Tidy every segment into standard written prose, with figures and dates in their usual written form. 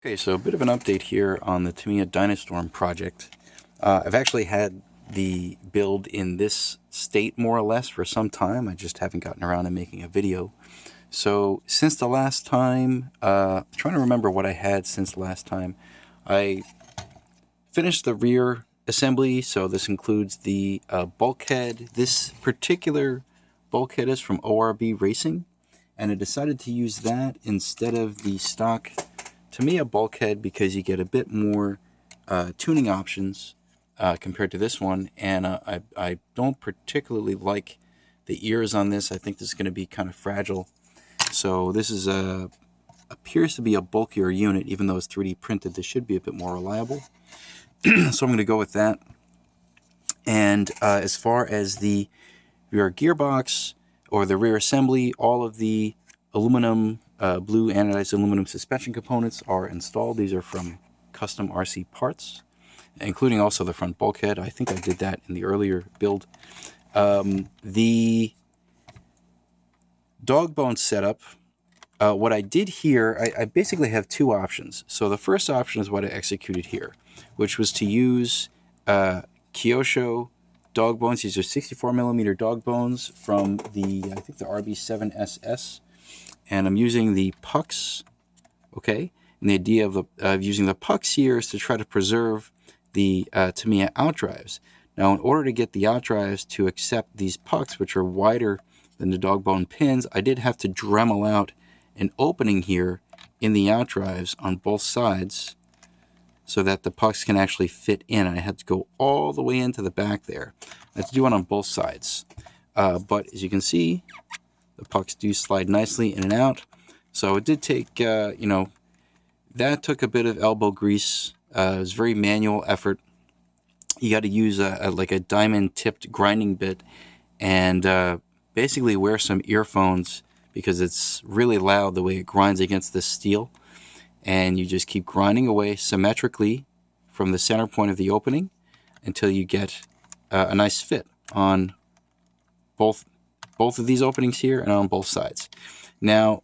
Okay, so a bit of an update here on the Tamiya Dyna project. I've actually had the build in this state more or less for some time. I just haven't gotten around to making a video. So since the last time, I'm trying to remember what I had since the last time. I finished the rear assembly, so this includes the bulkhead. This particular bulkhead is from ORB Racing, and I decided to use that instead of the stock Tamiya bulkhead because you get a bit more tuning options compared to this one, and I don't particularly like the ears on this. I think this is going to be kind of fragile. So this is appears to be a bulkier unit, even though it's 3D printed. This should be a bit more reliable. So I'm going to go with that. And as far as the rear gearbox or the rear assembly, all of the aluminum, blue anodized aluminum suspension components are installed. These are from custom RC parts, including also the front bulkhead. I think I did that in the earlier build. The dog bone setup, what I did here, I basically have two options. So the first option is what I executed here, which was to use Kyosho dog bones. These are 64mm dog bones from the, I think the RB7SS. And I'm using the pucks, okay? And the idea of using the pucks here is to try to preserve the Tamiya outdrives. Now, in order to get the outdrives to accept these pucks, which are wider than the dog bone pins, I did have to Dremel out an opening here in the outdrives on both sides so that the pucks can actually fit in. I had to go all the way into the back there. I had to do it on both sides. But as you can see, the pucks do slide nicely in and out. So it did take, that took a bit of elbow grease. It was very manual effort. You got to use like a diamond-tipped grinding bit and basically wear some earphones because it's really loud the way it grinds against the steel. And you just keep grinding away symmetrically from the center point of the opening until you get a nice fit on both of these openings here and on both sides. Now,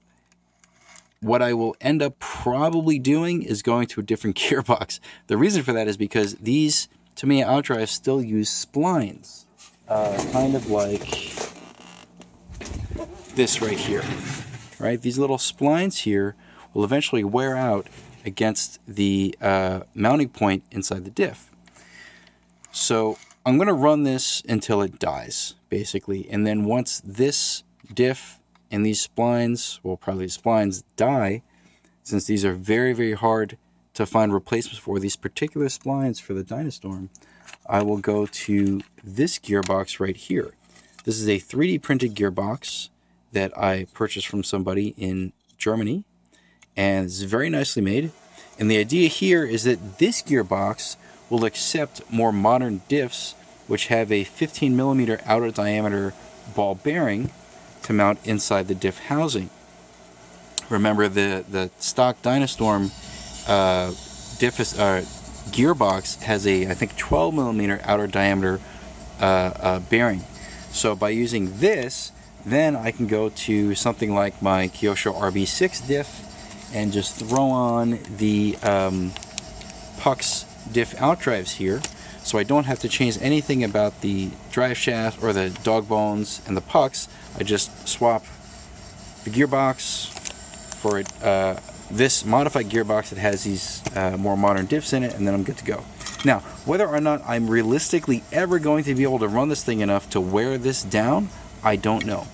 what I will end up probably doing is going to a different gearbox. The reason for that is because these Tamiya outdrives still use splines, kind of like this right here, right? These little splines here will eventually wear out against the mounting point inside the diff. So I'm going to run this until it dies, basically. And then once this diff and these splines, well, probably splines, die, since these are very, very hard to find replacements for, these particular splines for the Dyna, I will go to this gearbox right here. This is a 3D printed gearbox that I purchased from somebody in Germany, and it's very nicely made. And the idea here is that this gearbox will accept more modern diffs, which have a 15mm outer diameter ball bearing to mount inside the diff housing. Remember, the stock Dyna diff gearbox has a, I think, 12mm outer diameter bearing. So by using this, then I can go to something like my Kyosho RB6 diff and just throw on the pucks diff outdrives here, so I don't have to change anything about the drive shaft or the dog bones and the pucks. I just swap the gearbox for this modified gearbox that has these more modern diffs in it, and then I'm good to go. Now, whether or not I'm realistically ever going to be able to run this thing enough to wear this down, I don't know.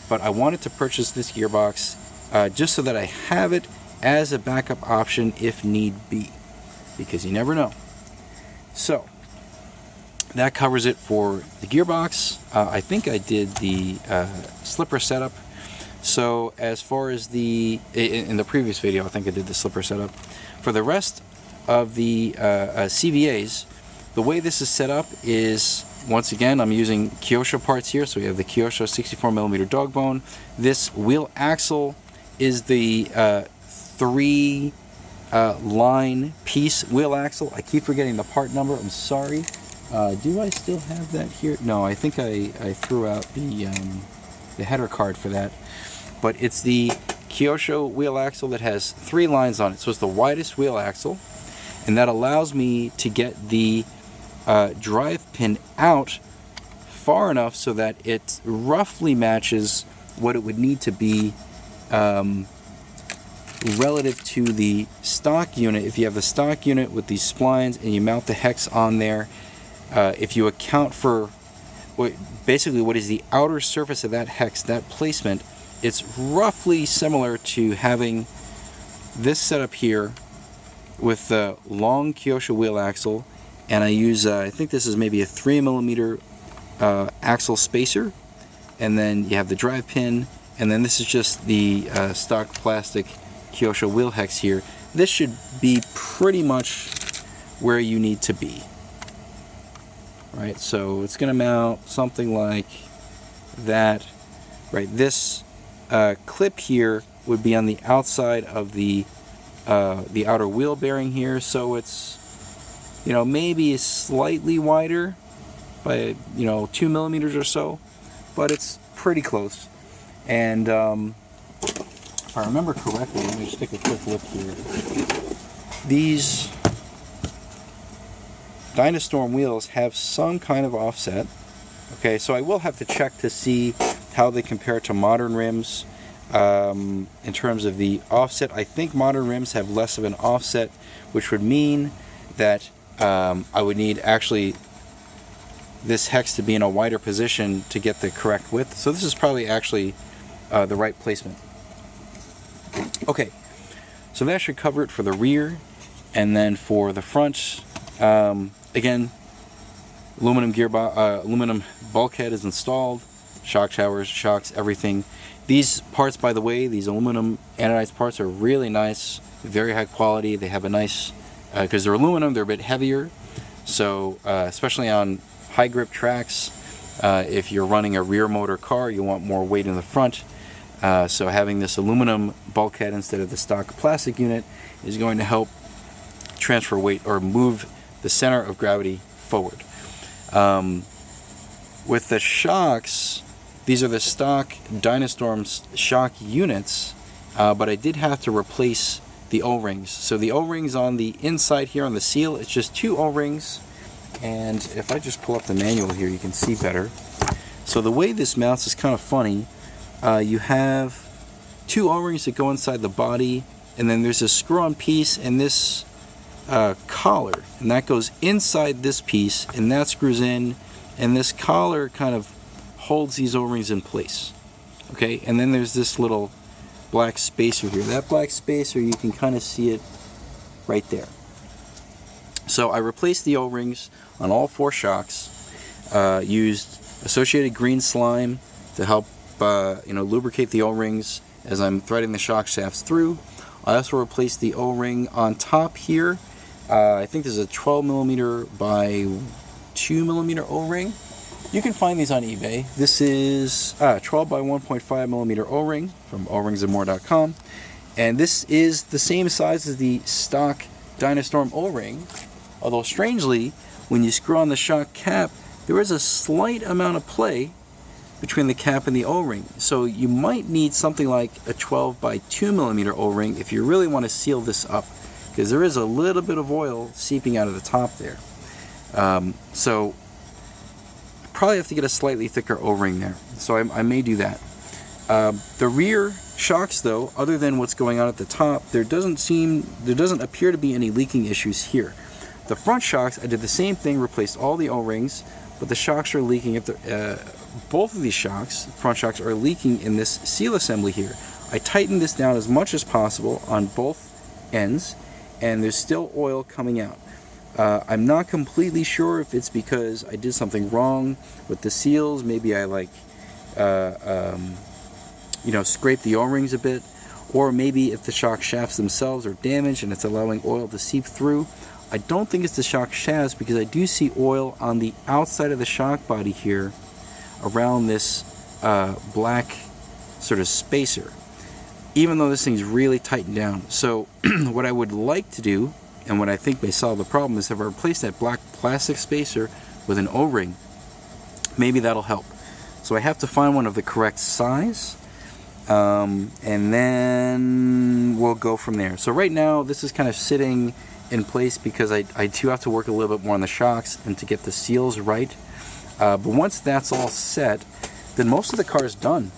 But I wanted to purchase this gearbox just so that I have it as a backup option if need be, because you never know. So that covers it for the gearbox. I think I did the slipper setup. So as far as in the previous video, I think I did the slipper setup. For the rest of the CVAs, the way this is set up is, once again, I'm using Kyosho parts here. So we have the Kyosho 64mm dog bone. This wheel axle is the 3-line piece wheel axle. I keep forgetting the part number. I'm sorry. Do I still have that here? No, I think I threw out the header card for that. But it's the Kyosho wheel axle that has 3 lines on it. So it's the widest wheel axle, and that allows me to get the drive pin out far enough so that it roughly matches what it would need to be relative to the stock unit. If you have the stock unit with these splines and you mount the hex on there, if you account for basically what is the outer surface of that hex, that placement, it's roughly similar to having this setup here with the long Kyosho wheel axle, and I use I think this is maybe a 3mm axle spacer, and then you have the drive pin, and then this is just the stock plastic Kyosho wheel hex here. This should be pretty much where you need to be. Right, so it's going to mount something like that. Right, this clip here would be on the outside of the outer wheel bearing here, so it's, you know, maybe slightly wider by, you know, 2 millimeters or so, but it's pretty close. And if I remember correctly, let me just take a quick look here. These Dynastorm wheels have some kind of offset. Okay, so I will have to check to see how they compare to modern rims in terms of the offset. I think modern rims have less of an offset, which would mean that I would need actually this hex to be in a wider position to get the correct width. So this is probably actually the right placement. Okay, so that should cover it for the rear. And then for the front, again, aluminum bulkhead is installed, shock towers, shocks, everything. These parts, by the way, these aluminum anodized parts are really nice, very high quality. They have a nice, because they're aluminum, they're a bit heavier. So especially on high grip tracks, if you're running a rear motor car, you want more weight in the front. So having this aluminum bulkhead instead of the stock plastic unit is going to help transfer weight or move the center of gravity forward. With the shocks, these are the stock Dynastorm shock units, but I did have to replace the O-rings. So the O-rings on the inside here on the seal, it's just 2 O-rings, and if I just pull up the manual here, you can see better. So the way this mounts is kind of funny. You have 2 O-rings that go inside the body, and then there's a screw-on piece and this collar, and that goes inside this piece, and that screws in, and this collar kind of holds these O-rings in place. Okay, and then there's this little black spacer here. That black spacer, you can kind of see it right there. So I replaced the O-rings on all 4 shocks, used associated green slime to help lubricate the O-rings as I'm threading the shock shafts through. I also replaced the O-ring on top here. I think this is a 12mm by 2mm O-ring. You can find these on eBay. This is 12 by 1.5mm O-ring from oringsandmore.com, and this is the same size as the stock Dynastorm O-ring, although strangely, when you screw on the shock cap, there is a slight amount of play between the cap and the O-ring. So you might need something like a 12 by 2mm O-ring if you really want to seal this up, because there is a little bit of oil seeping out of the top there. So I probably have to get a slightly thicker O-ring there. So I may do that. The rear shocks, though, other than what's going on at the top, there doesn't appear to be any leaking issues here. The front shocks, I did the same thing, replaced all the O-rings, but the shocks are leaking at the both of these shocks, front shocks, are leaking in this seal assembly here. I tightened this down as much as possible on both ends, and there's still oil coming out. I'm not completely sure if it's because I did something wrong with the seals. Maybe I scraped the O-rings a bit, or maybe if the shock shafts themselves are damaged and it's allowing oil to seep through. I don't think it's the shock shafts, because I do see oil on the outside of the shock body here around this black sort of spacer, even though this thing's really tightened down. So what I would like to do, and what I think may solve the problem, is if I replace that black plastic spacer with an O-ring, maybe that'll help. So I have to find one of the correct size, And then we'll go from there. So right now, this is kind of sitting in place because I do have to work a little bit more on the shocks and to get the seals right. But once that's all set, then most of the car is done.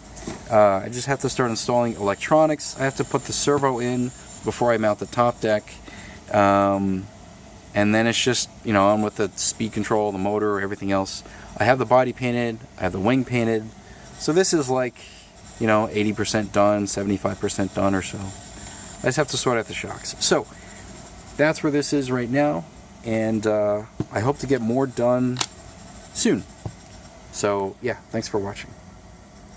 I just have to start installing electronics. I have to put the servo in before I mount the top deck. And then it's just, you know, on with the speed control, the motor, everything else. I have the body painted, I have the wing painted. So this is like, you know, 80% done, 75% done or so. I just have to sort out the shocks. So that's where this is right now, and I hope to get more done soon. So yeah, thanks for watching.